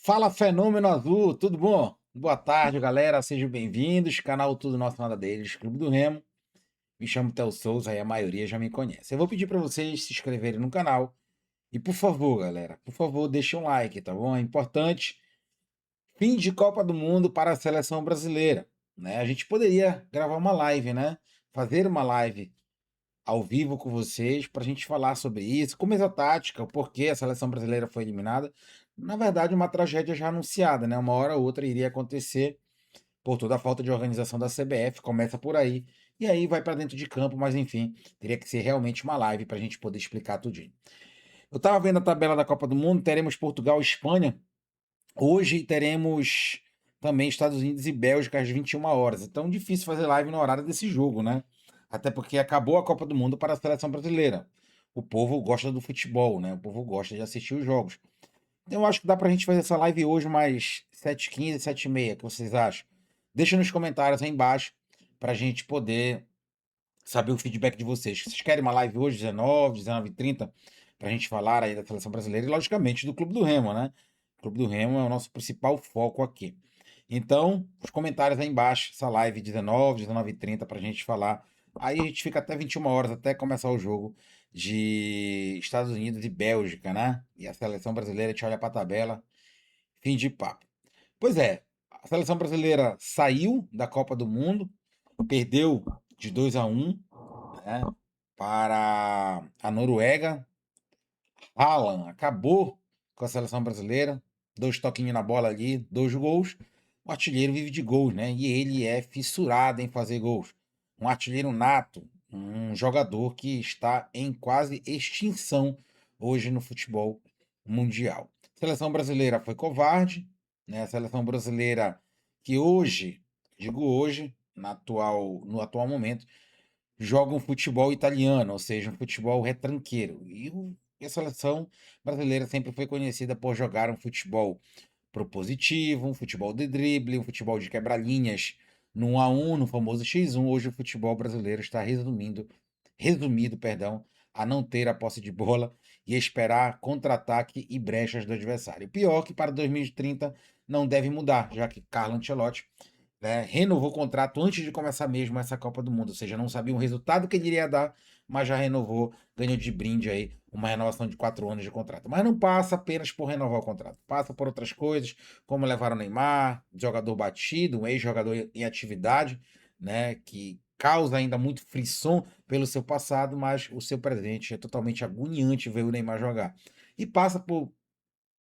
Fala, Fenômeno Azul, tudo bom? Boa tarde, galera, sejam bem-vindos. Canal Tudo Nosso Nada Deles, Clube do Remo. Me chamo Theo Souza e a maioria já me conhece. Eu vou pedir para vocês se inscreverem no canal e, por favor, galera, por favor, deixem um like, tá bom? É importante. Fim de Copa do Mundo para a seleção brasileira, né? A gente poderia gravar uma live, né? Fazer uma live ao vivo com vocês para a gente falar sobre isso, como a tática, o porquê a seleção brasileira foi eliminada. Na verdade, uma tragédia já anunciada, né? Uma hora ou outra iria acontecer por toda a falta de organização da CBF, começa por aí, e aí vai para dentro de campo, mas enfim, teria que ser realmente uma live para a gente poder explicar tudinho. Eu estava vendo a tabela da Copa do Mundo, teremos Portugal e Espanha, hoje teremos também Estados Unidos e Bélgica às 21 horas. Então, difícil fazer live no horário desse jogo, né? Até porque acabou a Copa do Mundo para a seleção brasileira. O povo gosta do futebol, né? O povo gosta de assistir os jogos. Então, eu acho que dá pra gente fazer essa live hoje mais 7h15, 7h30. O que vocês acham? Deixa nos comentários aí embaixo pra gente poder saber o feedback de vocês. Vocês querem uma live hoje, 19, 19h30, pra gente falar aí da seleção brasileira e, logicamente, do Clube do Remo, né? O Clube do Remo é o nosso principal foco aqui. Então, os comentários aí embaixo, essa live 19, 19h30 pra gente falar. Aí a gente fica até 21 horas, até começar o jogo de Estados Unidos e Bélgica, né? E a seleção brasileira, a gente olha pra tabela, fim de papo. Pois é, a seleção brasileira saiu da Copa do Mundo, perdeu de 2-1, né, para a Noruega. Haaland acabou com a seleção brasileira, dois toquinhos na bola ali, dois gols. O artilheiro vive de gols, né? E ele é fissurado em fazer gols. Um artilheiro nato, um jogador que está em quase extinção hoje no futebol mundial. A seleção brasileira foi covarde, né? A seleção brasileira que hoje, digo hoje, no atual momento, joga um futebol italiano, ou seja, um futebol retranqueiro. E a seleção brasileira sempre foi conhecida por jogar um futebol propositivo, um futebol de drible, um futebol de quebra-linhas no 1-1, no famoso X1. Hoje o futebol brasileiro está resumido, perdão, a não ter a posse de bola e esperar contra-ataque e brechas do adversário. Pior que para 2030 não deve mudar, já que Carlo Ancelotti, né, renovou o contrato antes de começar mesmo essa Copa do Mundo, ou seja, não sabia o resultado que ele iria dar, mas já renovou, ganhou de brinde aí uma renovação de 4 anos de contrato. Mas não passa apenas por renovar o contrato, passa por outras coisas, como levar o Neymar, jogador batido, um ex-jogador em atividade, né, que causa ainda muito frisson pelo seu passado, mas o seu presente é totalmente agoniante ver o Neymar jogar. E passa por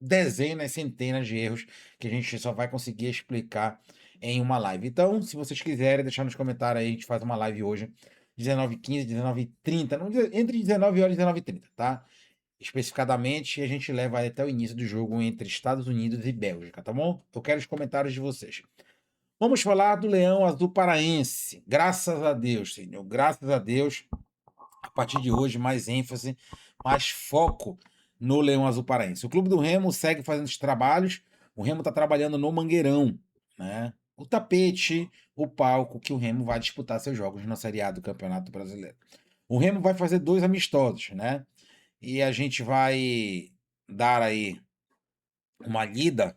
dezenas, centenas de erros que a gente só vai conseguir explicar em uma live. Então, se vocês quiserem deixar nos comentários aí, a gente faz uma live hoje, 19h15, 19h30, entre 19 horas e 19h30, tá? Especificadamente, e a gente leva até o início do jogo entre Estados Unidos e Bélgica, tá bom? Eu quero os comentários de vocês. Vamos falar do Leão Azul Paraense. Graças a Deus, Senhor. Graças a Deus, a partir de hoje, mais ênfase, mais foco no Leão Azul Paraense. O Clube do Remo segue fazendo os trabalhos. O Remo está trabalhando no Mangueirão, né? O tapete, o palco que o Remo vai disputar seus jogos na Série A do Campeonato Brasileiro. O Remo vai fazer 2 amistosos, né? E a gente vai dar aí uma lida,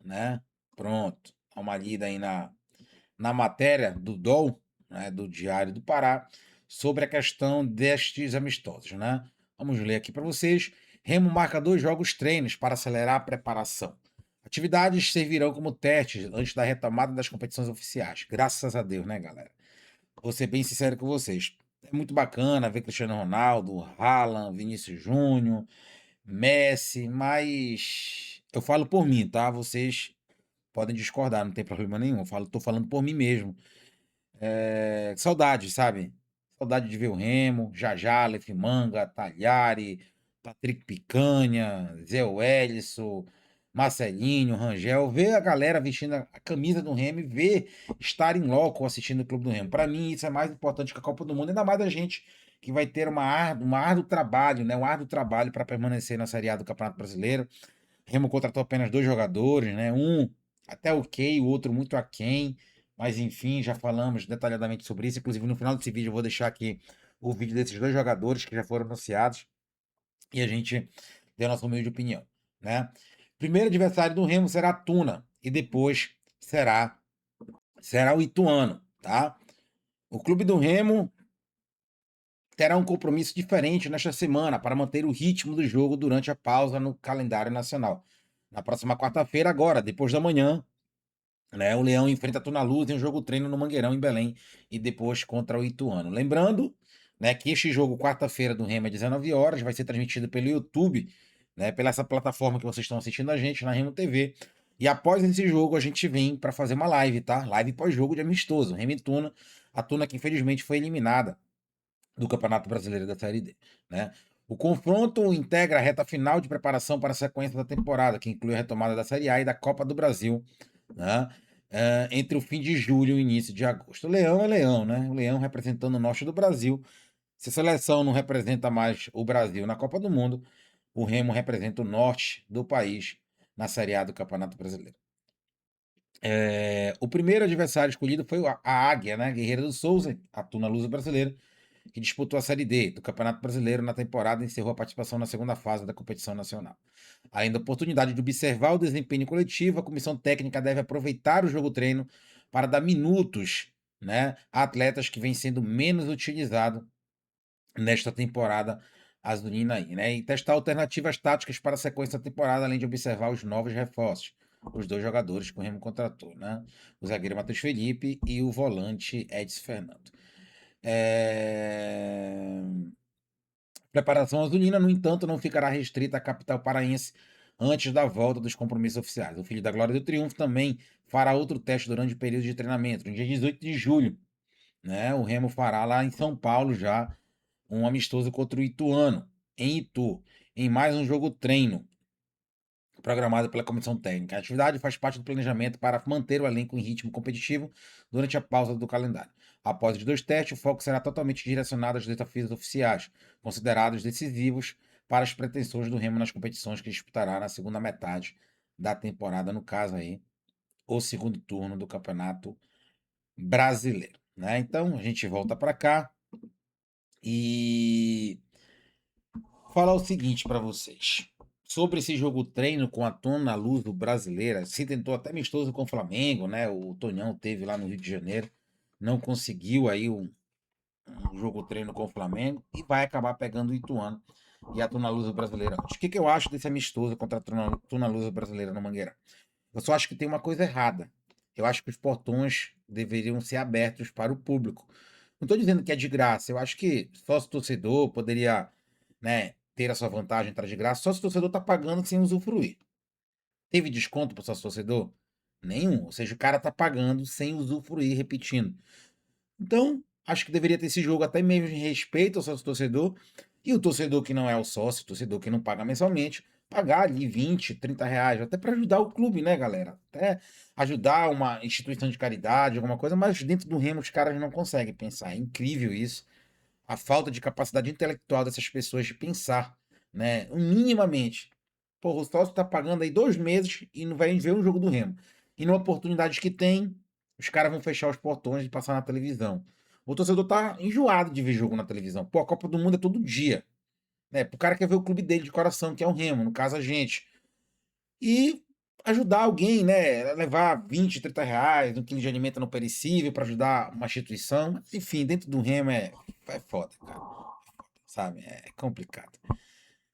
né? Pronto, uma lida aí na matéria do DOL, né, do Diário do Pará, sobre a questão destes amistosos, né? Vamos ler aqui para vocês. Remo marca 2 jogos treinos para acelerar a preparação. Atividades servirão como testes antes da retomada das competições oficiais. Graças a Deus, né, galera? Vou ser bem sincero com vocês. É muito bacana ver Cristiano Ronaldo, Haaland, Vinícius Júnior, Messi, mas eu falo por mim, tá? Vocês podem discordar, não tem problema nenhum. Tô falando por mim mesmo. Saudade, sabe? Saudade de ver o Remo, Jajá, Aleph Manga, Talhari, Patrick Picanha, Zé Wellison, Marcelinho, Rangel, ver a galera vestindo a camisa do Remo e ver estar em loco assistindo o Clube do Remo. Para mim, isso é mais importante que a Copa do Mundo, ainda mais a gente que vai ter uma árduo trabalho, né? Um árduo trabalho para permanecer na Série A do Campeonato Brasileiro. Remo contratou apenas 2 jogadores, né? Um até ok, o outro muito aquém. Mas enfim, já falamos detalhadamente sobre isso. Inclusive, no final desse vídeo, eu vou deixar aqui o vídeo desses 2 jogadores que já foram anunciados e a gente deu a nossa humilde opinião, né? Primeiro adversário do Remo será a Tuna e depois será o Ituano, tá? O clube do Remo terá um compromisso diferente nesta semana para manter o ritmo do jogo durante a pausa no calendário nacional. Na próxima quarta-feira, agora, depois da manhã, né, o Leão enfrenta a Tuna Luz em um jogo treino no Mangueirão, em Belém, e depois contra o Ituano. Lembrando, né, que este jogo, quarta-feira, do Remo, às 19 horas, vai ser transmitido pelo YouTube, né, pela essa plataforma que vocês estão assistindo a gente, na Remo TV. E após esse jogo, a gente vem para fazer uma live, tá? Live pós-jogo de amistoso, Remo e Tuna. A Tuna que infelizmente foi eliminada do Campeonato Brasileiro da Série D, né? O confronto integra a reta final de preparação para a sequência da temporada, que inclui a retomada da Série A e da Copa do Brasil, né? Entre o fim de julho e o início de agosto. O Leão é Leão, né? O Leão representando o norte do Brasil. Se a seleção não representa mais o Brasil na Copa do Mundo, o Remo representa o norte do país na Série A do Campeonato Brasileiro. O primeiro adversário escolhido foi a Águia, né? Guerreira do Souza, a Tuna Luso brasileira, que disputou a Série D do Campeonato Brasileiro na temporada e encerrou a participação na segunda fase da competição nacional. Além da oportunidade de observar o desempenho coletivo, a comissão técnica deve aproveitar o jogo-treino para dar minutos, né, a atletas que vêm sendo menos utilizados nesta temporada azulina aí, né? E testar alternativas táticas para a sequência da temporada, além de observar os novos reforços. Os dois jogadores que o Remo contratou, né? O zagueiro Matheus Felipe e o volante Edson Fernando. É... Preparação azulina, no entanto, não ficará restrita à capital paraense antes da volta dos compromissos oficiais. O Filho da Glória do Triunfo também fará outro teste durante o período de treinamento, no dia 18 de julho. Né? O Remo fará lá em São Paulo já um amistoso contra o Ituano, em Itu, em mais um jogo treino programado pela comissão técnica. A atividade faz parte do planejamento para manter o elenco em ritmo competitivo durante a pausa do calendário. Após os dois testes, o foco será totalmente direcionado aos desafios oficiais, considerados decisivos para as pretensões do Remo nas competições que disputará na segunda metade da temporada, no caso aí, o segundo turno do Campeonato Brasileiro. Né? Então, a gente volta para cá e falar o seguinte para vocês. Sobre esse jogo treino com a Tuna Luso brasileira, se tentou até amistoso com o Flamengo, né? O Tonhão teve lá no Rio de Janeiro, não conseguiu aí um jogo treino com o Flamengo e vai acabar pegando o Ituano e a Tuna Luso brasileira. O que eu acho desse amistoso contra a Tuna Luso brasileira no Mangueirão? Eu só acho que tem uma coisa errada. Eu acho que os portões deveriam ser abertos para o público. Não estou dizendo que é de graça. Eu acho que sócio torcedor poderia, né, ter a sua vantagem, entrar de graça. Sócio torcedor está pagando sem usufruir. Teve desconto para o sócio torcedor? Nenhum. Ou seja, o cara está pagando sem usufruir, repetindo. Então, acho que deveria ter esse jogo até mesmo em respeito ao sócio torcedor. E o torcedor que não é o sócio, o torcedor que não paga mensalmente, pagar ali 20, 30 reais, até para ajudar o clube, né, galera? Até ajudar uma instituição de caridade, alguma coisa, mas dentro do Remo os caras não conseguem pensar. É incrível isso. A falta de capacidade intelectual dessas pessoas de pensar, né? Minimamente. Pô, o sócio tá pagando aí 2 meses e não vai ver um jogo do Remo. E numa oportunidade que tem, os caras vão fechar os portões e passar na televisão. O torcedor tá enjoado de ver jogo na televisão. Pô, a Copa do Mundo é todo dia. Né? O cara quer ver o clube dele de coração, que é o Remo, no caso a gente. E ajudar alguém, né? Levar 20, 30 reais, um quilo de alimento não perecível para ajudar uma instituição. Mas, enfim, dentro do Remo é foda, cara. Sabe? É complicado.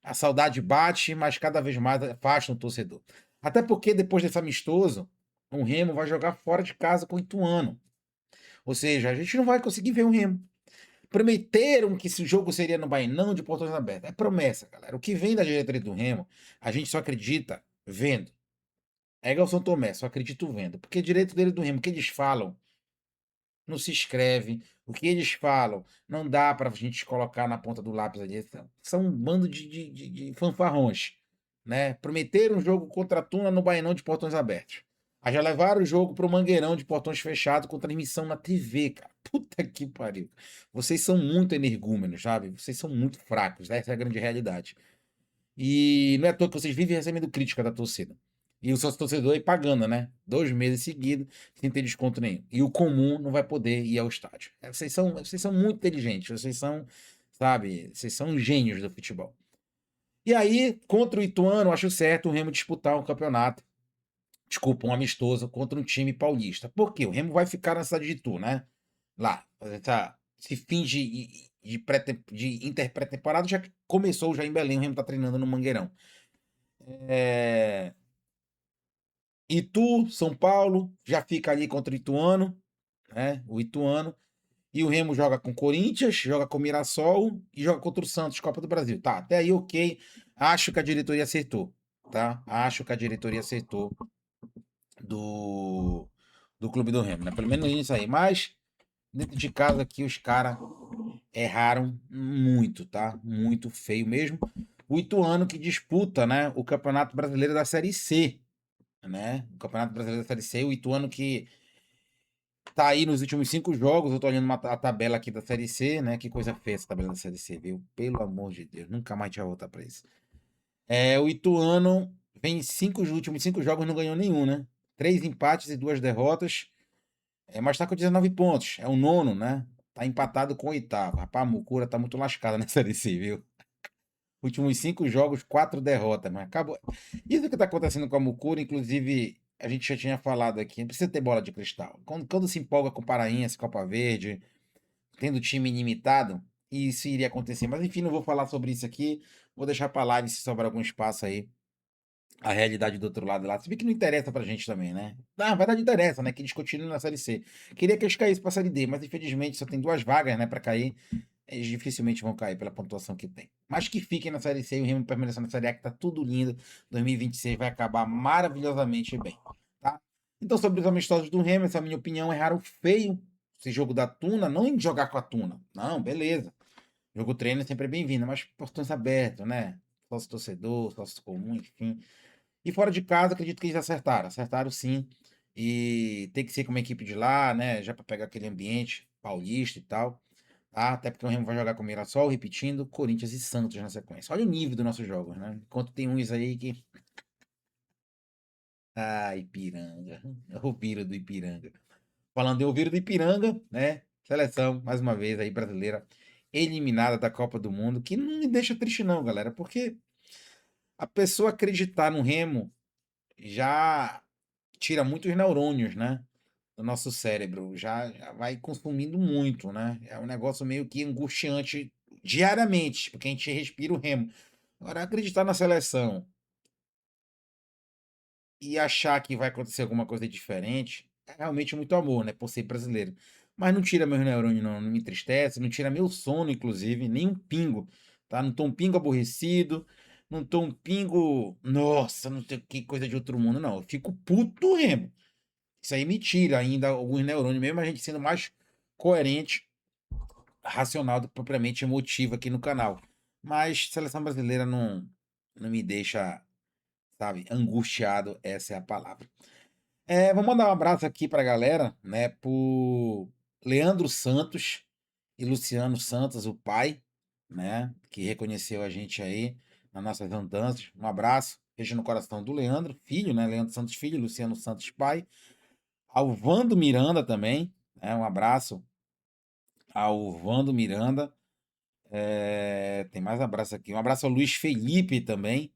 A saudade bate, mas cada vez mais afasta o torcedor. Até porque depois desse amistoso, o Remo vai jogar fora de casa com o Ituano. Ou seja, a gente não vai conseguir ver o Remo. Prometeram que esse jogo seria no Bainão de portões abertos. É promessa, galera. O que vem da diretoria do Remo, a gente só acredita vendo. É igual São Tomé, só acredito vendo. Porque direito dele do Remo, o que eles falam, não se escreve. O que eles falam, não dá pra gente colocar na ponta do lápis ali. São um bando de fanfarrões. Né? Prometeram um jogo contra a Tuna no Bainão de portões abertos. Aí já levaram o jogo pro Mangueirão de portões fechados com transmissão na TV, cara. Puta que pariu. Vocês são muito energúmenos, sabe? Vocês são muito fracos. Essa é a grande realidade. E não é à toa que vocês vivem recebendo crítica da torcida. E o sócio torcedor aí pagando, né? 2 meses seguidos, sem ter desconto nenhum. E o comum não vai poder ir ao estádio. Vocês são muito inteligentes. Vocês são, sabe, vocês são gênios do futebol. E aí, contra o Ituano, acho certo o Remo disputar um campeonato, desculpa, um amistoso contra um time paulista. Por quê? O Remo vai ficar na cidade de Itu, né? Lá, esse fim de inter-pré-temporada já começou já em Belém, o Remo tá treinando no Mangueirão. Itu, São Paulo, já fica ali contra o Ituano, né? O Ituano. E o Remo joga com o Corinthians, joga com o Mirassol e joga contra o Santos, Copa do Brasil. Tá, até aí ok. Acho que a diretoria acertou, tá? Acho que a diretoria acertou do, do Clube do Remo, né? Pelo menos isso aí. Mas, dentro de casa aqui, os caras erraram muito, tá? Muito feio mesmo. O Ituano que disputa, né, o Campeonato Brasileiro da Série C, né? O Campeonato Brasileiro da Série C, o Ituano que tá aí nos últimos 5 jogos, eu tô olhando a tabela aqui da Série C, né? Que coisa feia essa tabela da Série C, viu? Pelo amor de Deus, nunca mais a gente vai voltar pra isso. O Ituano vem os últimos 5 jogos, não ganhou nenhum, né? 3 empates e 2 derrotas, mas tá com 19 pontos, é o nono, né? Tá empatado com o oitavo. Rapaz, a Mucura tá muito lascada na Série C, viu? Últimos 5 jogos, 4 derrotas, mas acabou. Isso que tá acontecendo com a Mucura, inclusive, a gente já tinha falado aqui, não precisa ter bola de cristal. Quando se empolga com Paraense, Copa Verde, tendo time ilimitado, isso iria acontecer. Mas enfim, não vou falar sobre isso aqui. Vou deixar pra live se sobrar algum espaço aí. A realidade do outro lado lá. Se bem que não interessa pra gente também, né? Na verdade interessa, né? Que eles continuem na Série C. Queria que eles caíssem pra Série D, mas infelizmente só tem 2 vagas, né, pra cair. Eles dificilmente vão cair pela pontuação que tem. Mas que fiquem na Série C e o Remo permaneça na Série A, que tá tudo lindo. 2026 vai acabar maravilhosamente bem, tá? Então, sobre os amistosos do Remo, essa é a minha opinião, erraram feio esse jogo da Tuna, não em jogar com a Tuna. Não, beleza. Jogo treino é sempre bem-vindo, mas portões abertos, né? Sócio torcedor, sócio comum, enfim. E fora de casa, acredito que eles acertaram. Acertaram sim. E tem que ser com uma equipe de lá, né? Já para pegar aquele ambiente paulista e tal. Tá? Até porque o Remo vai jogar com o Mirassol, repetindo, Corinthians e Santos na sequência. Olha o nível dos nossos jogos, né? Enquanto tem uns aí que. Ah, Ipiranga. O Vira do Ipiranga. Falando em ouvir do Ipiranga, né? Seleção, mais uma vez aí, brasileira, eliminada da Copa do Mundo, que não me deixa triste, não, galera, porque a pessoa acreditar no Remo já tira muitos neurônios, né? Do nosso cérebro, já vai consumindo muito, né? É um negócio meio que angustiante diariamente, porque a gente respira o Remo. Agora, acreditar na seleção e achar que vai acontecer alguma coisa diferente é realmente muito amor, né? Por ser brasileiro. Mas não tira meus neurônios, não me entristece, não tira meu sono, inclusive, nem um pingo, tá? Não tô um pingo aborrecido, não tô um pingo, nossa, não sei que coisa de outro mundo, não. Eu fico puto Remo. Isso aí me tira ainda alguns neurônios, mesmo a gente sendo mais coerente, racional do que propriamente emotivo aqui no canal. Mas seleção brasileira não me deixa, sabe, angustiado, essa é a palavra. Vou mandar um abraço aqui pra galera, né? Pro Leandro Santos e Luciano Santos, o pai, né? Que reconheceu a gente aí nas nossas andanças. Um abraço, beijo no coração do Leandro, filho, né? Leandro Santos, filho, Luciano Santos, pai. Ao Vando Miranda também, né? Um abraço ao Vando Miranda. Tem mais abraço aqui. Um abraço ao Luiz Felipe também,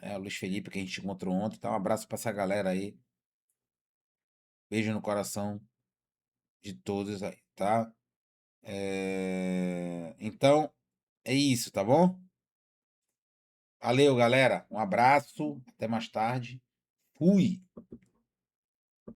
né? O Luiz Felipe que a gente encontrou ontem. Então, um abraço pra essa galera aí. Beijo no coração de todos aí, tá? Então, é isso, tá bom? Valeu, galera. Um abraço. Até mais tarde. Fui.